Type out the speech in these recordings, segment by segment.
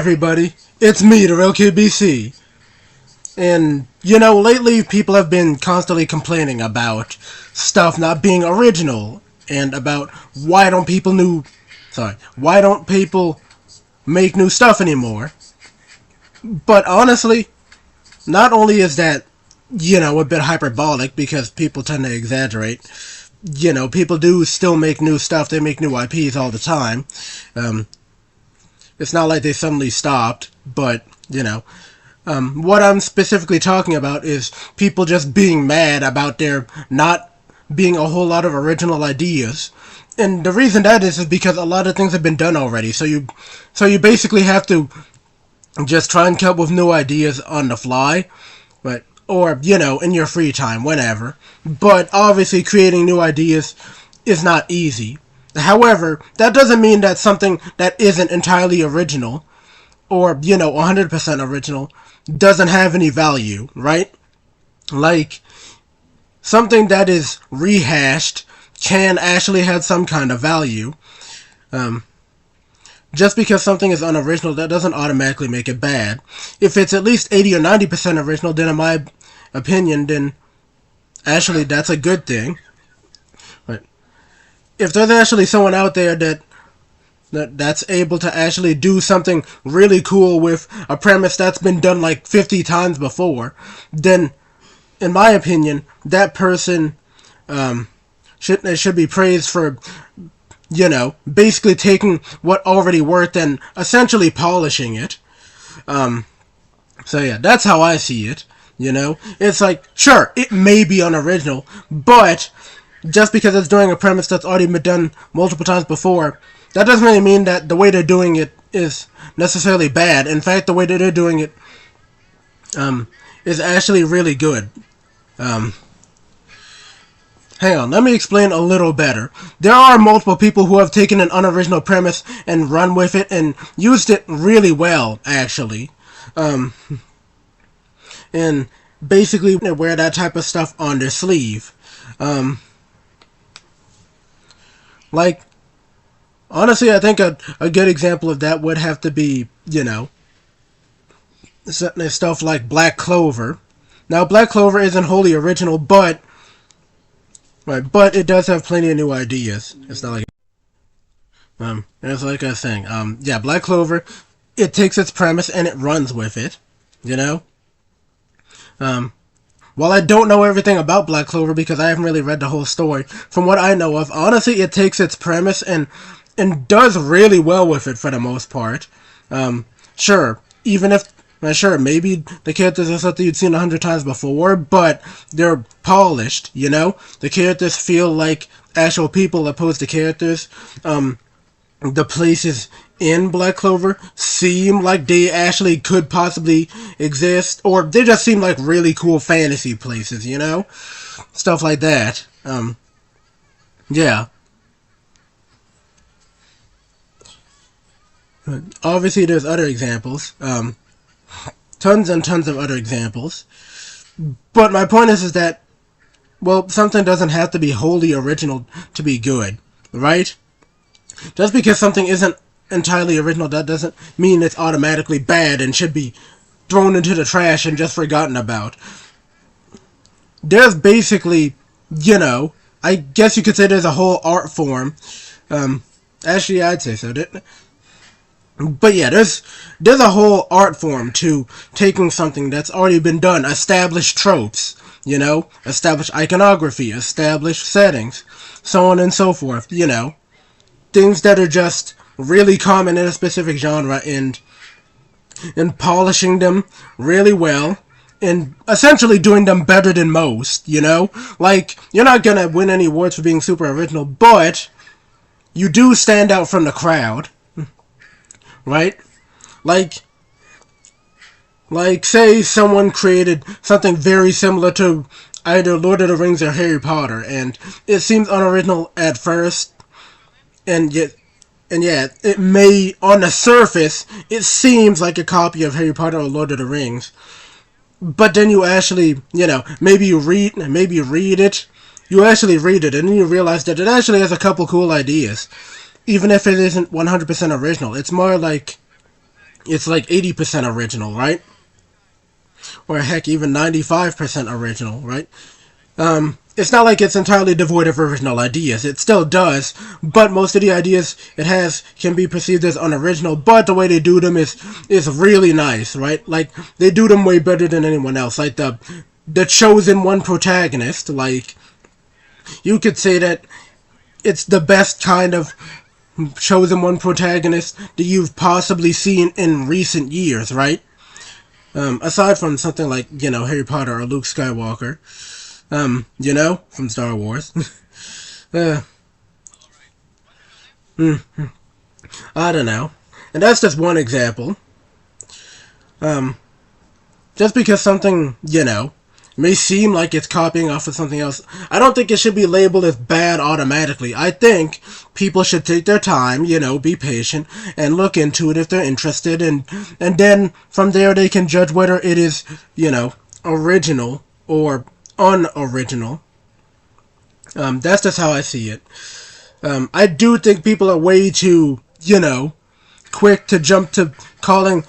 everybody, it's me, the real KBC. And, lately people have been constantly complaining about stuff not being original, and about why don't people make new stuff anymore. But honestly, not only is that, a bit hyperbolic, because people tend to exaggerate. People do still make new stuff, they make new IPs all the time. It's not like they suddenly stopped, but, what I'm specifically talking about is people just being mad about there not being a whole lot of original ideas. And the reason that is because a lot of things have been done already, so you basically have to just try and come up with new ideas on the fly, but, or, in your free time, whenever. But obviously creating new ideas is not easy. However, that doesn't mean that something that isn't entirely original, or, 100% original, doesn't have any value, right? Like, something that is rehashed can actually have some kind of value. Just because something is unoriginal, that doesn't automatically make it bad. If it's at least 80 or 90% original, then in my opinion, then actually that's a good thing. But if there's actually someone out there that's able to actually do something really cool with a premise that's been done like 50 times before, then in my opinion, that person should be praised for, basically taking what already worked and essentially polishing it. So yeah, that's how I see it. It's like, sure, it may be unoriginal, but just because it's doing a premise that's already been done multiple times before, that doesn't really mean that the way they're doing it is necessarily bad. In fact, the way that they're doing it is actually really good. Hang on, let me explain a little better. There are multiple people who have taken an unoriginal premise and run with it and used it really well, actually. And basically they wear that type of stuff on their sleeve. Like, honestly, I think a good example of that would have to be, stuff like Black Clover. Now, Black Clover isn't wholly original, but it does have plenty of new ideas. It's not like, it's like I was saying, yeah, Black Clover, it takes its premise and it runs with it, While I don't know everything about Black Clover because I haven't really read the whole story, from what I know of, honestly, it takes its premise and does really well with it for the most part. Sure, even if, sure, maybe the characters are something you'd seen 100 times before, but they're polished, The characters feel like actual people opposed to characters. The places in Black Clover seem like they actually could possibly exist, or they just seem like really cool fantasy places, Stuff like that. Yeah. But obviously there's other examples. Tons and tons of other examples. But my point is that, well, something doesn't have to be wholly original to be good, right? Just because something isn't entirely original, that doesn't mean it's automatically bad and should be thrown into the trash and just forgotten about. There's basically, I guess you could say there's a whole art form. Actually, I'd say so, didn't it? But yeah, there's a whole art form to taking something that's already been done, established tropes, established iconography, established settings, so on and so forth, things that are just really common in a specific genre, and polishing them really well, and essentially doing them better than most, Like, you're not gonna win any awards for being super original, but you do stand out from the crowd. Right? Like, say someone created something very similar to either Lord of the Rings or Harry Potter, and it seems unoriginal at first, and yeah, it may, on the surface, it seems like a copy of Harry Potter or Lord of the Rings. But then you actually, maybe you read it, and then you realize that it actually has a couple cool ideas. Even if it isn't 100% original. It's more like, it's like 80% original, right? Or heck, even 95% original, right? It's not like it's entirely devoid of original ideas. It still does, but most of the ideas it has can be perceived as unoriginal. But the way they do them is really nice, right? Like they do them way better than anyone else. Like the chosen one protagonist. Like you could say that it's the best kind of chosen one protagonist that you've possibly seen in recent years, right? Aside from something like Harry Potter or Luke Skywalker. From Star Wars. uh, I don't know. And that's just one example. Um, just because something, may seem like it's copying off of something else, I don't think it should be labeled as bad automatically. I think people should take their time, be patient, and look into it if they're interested, and then from there they can judge whether it is, original or unoriginal. That's just how I see it. I do think people are way too, quick to jump to calling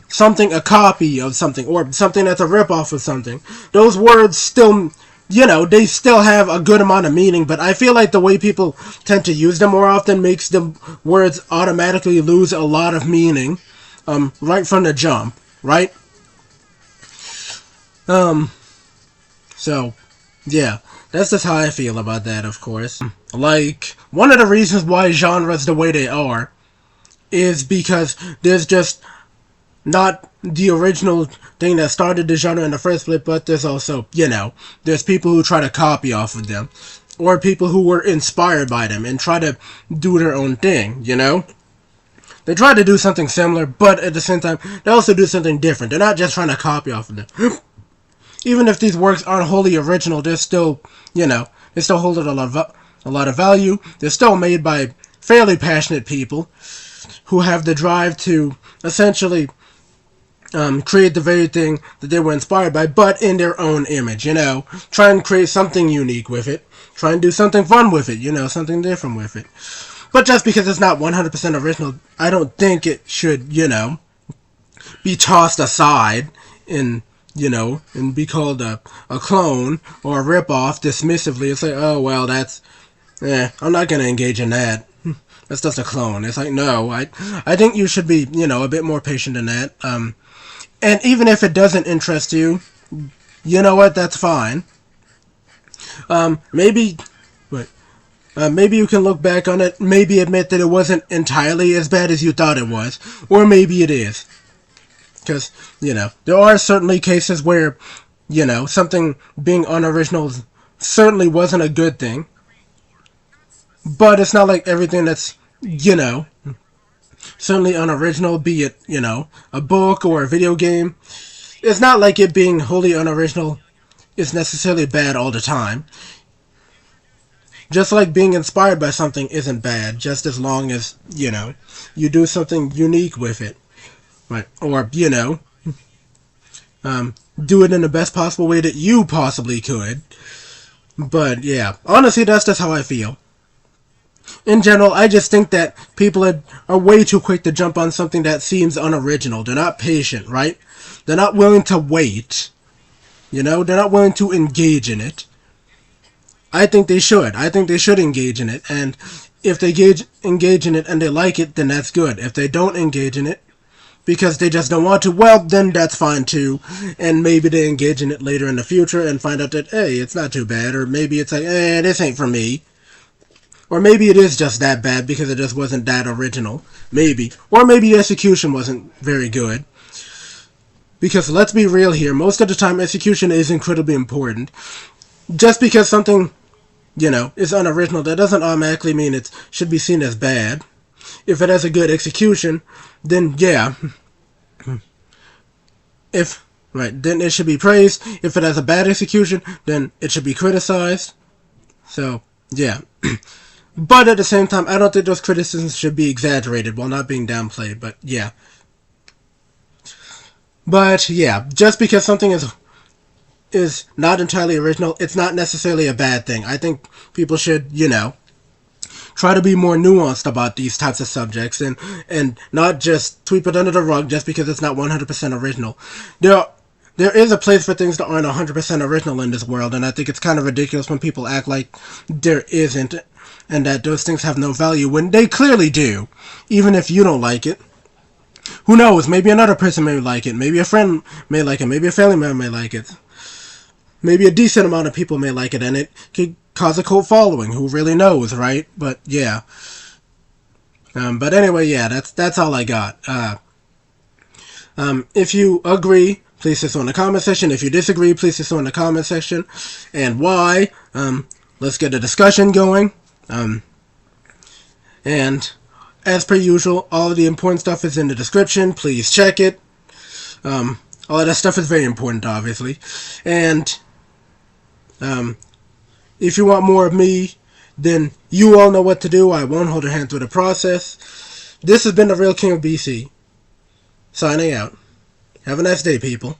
something a copy of something or something that's a ripoff of something. Those words still, they still have a good amount of meaning, but I feel like the way people tend to use them more often makes the words automatically lose a lot of meaning right from the jump, right? So, yeah, that's just how I feel about that, of course. Like, one of the reasons why genres the way they are is because there's just not the original thing that started the genre in the first place, but there's also, there's people who try to copy off of them, or people who were inspired by them and try to do their own thing, They try to do something similar, but at the same time, they also do something different. They're not just trying to copy off of them. Even if these works aren't wholly original, they're still, they still hold a lot of value. They're still made by fairly passionate people who have the drive to essentially create the very thing that they were inspired by, but in their own image, Try and create something unique with it. Try and do something fun with it, something different with it. But just because it's not 100% original, I don't think it should, be tossed aside and be called a clone or a ripoff dismissively. It's like, oh, well, I'm not going to engage in that. That's just a clone. It's like, no, I think you should be, a bit more patient than that. And even if it doesn't interest you, you know what, that's fine. Maybe you can look back on it, maybe admit that it wasn't entirely as bad as you thought it was, or maybe it is. Because, there are certainly cases where, something being unoriginal certainly wasn't a good thing. But it's not like everything that's, certainly unoriginal, be it, a book or a video game. It's not like it being wholly unoriginal is necessarily bad all the time. Just like being inspired by something isn't bad, just as long as, you do something unique with it. Right. Or, do it in the best possible way that you possibly could. But, yeah, honestly, that's just how I feel. In general, I just think that people are way too quick to jump on something that seems unoriginal. They're not patient, right? They're not willing to wait. They're not willing to engage in it. I think they should. I think they should engage in it. And if they engage in it and they like it, then that's good. If they don't engage in it, because they just don't want to, well, then that's fine too. And maybe they engage in it later in the future and find out that, hey, it's not too bad. Or maybe it's like, this ain't for me. Or maybe it is just that bad because it just wasn't that original. Maybe. Or maybe the execution wasn't very good. Because let's be real here, most of the time execution is incredibly important. Just because something, is unoriginal, that doesn't automatically mean it should be seen as bad. If it has a good execution, then yeah. Then it should be praised. If it has a bad execution, then it should be criticized. So, yeah. But at the same time, I don't think those criticisms should be exaggerated while not being downplayed, but yeah. But yeah, just because something is not entirely original, it's not necessarily a bad thing. I think people should, try to be more nuanced about these types of subjects, and not just sweep it under the rug just because it's not 100% original. There is a place for things that aren't 100% original in this world, and I think it's kind of ridiculous when people act like there isn't, and that those things have no value when they clearly do, even if you don't like it. Who knows? Maybe another person may like it. Maybe a friend may like it. Maybe a family member may like it. Maybe a decent amount of people may like it, and it could cause a cult following. Who really knows, right? But yeah. But anyway, yeah, that's all I got. If you agree, please say so in the comment section. If you disagree, please say so in the comment section. And why? Let's get a discussion going. And as per usual, all of the important stuff is in the description. Please check it. All of that stuff is very important, obviously. And if you want more of me, then you all know what to do. I won't hold your hand through the process. This has been the Real King of BC. Signing out. Have a nice day, people.